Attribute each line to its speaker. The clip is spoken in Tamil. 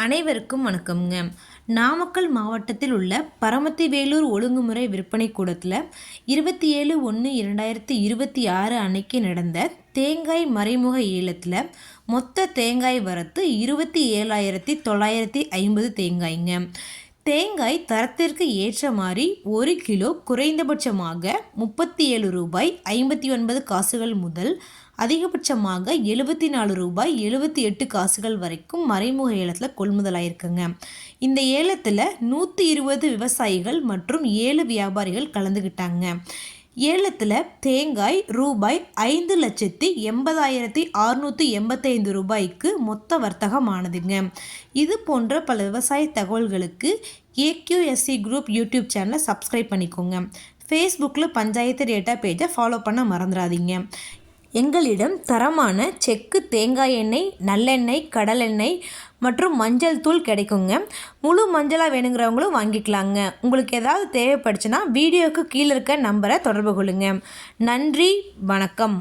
Speaker 1: அனைவருக்கும் வணக்கம்ங்க. நாமக்கல் மாவட்டத்தில் உள்ள பரமத்திவேலூர் ஒழுங்குமுறை விற்பனை கூடத்தில் 27/1/2026 அன்னைக்கு நடந்த தேங்காய் மறைமுக ஏலத்தில் மொத்த தேங்காய் வரத்து 27,950 தேங்காய்ங்க. தேங்காய் தரத்திற்கு ஏற்ற மாதிரி 1 கிலோ குறைந்தபட்சமாக ரூ. 37.59 முதல் அதிகபட்சமாக ரூ. 74.78 வரைக்கும் மறைமுக ஏலத்தில் கொள்முதலாயிருக்குங்க. இந்த ஏலத்தில் 120 விவசாயிகள் மற்றும் 7 வியாபாரிகள் கலந்துக்கிட்டாங்க. ஏலத்தில் தேங்காய் ரூபாய் 5,80,685 மொத்த வர்த்தகமானதுங்க. இது போன்ற பல விவசாய தகவல்களுக்கு AQSC குரூப் யூடியூப் சேனலை சப்ஸ்கிரைப் பண்ணிக்கோங்க. ஃபேஸ்புக்கில் பஞ்சாயத்து டேட்டா பேஜை ஃபாலோ பண்ண மறந்துடாதீங்க. எங்களிடம் தரமான செக்கு தேங்காய் எண்ணெய், நல்லெண்ணெய், கடலெண்ணெய் மற்றும் மஞ்சள் தூள் கிடைக்குங்க. முழு மஞ்சளாக வேணுங்கிறவங்களும் வாங்கிக்கலாங்க. உங்களுக்கு ஏதாவது தேவைப்படுச்சுன்னா வீடியோவுக்கு கீழே இருக்க நம்பரை தொடர்பு கொள்ளுங்க. நன்றி, வணக்கம்.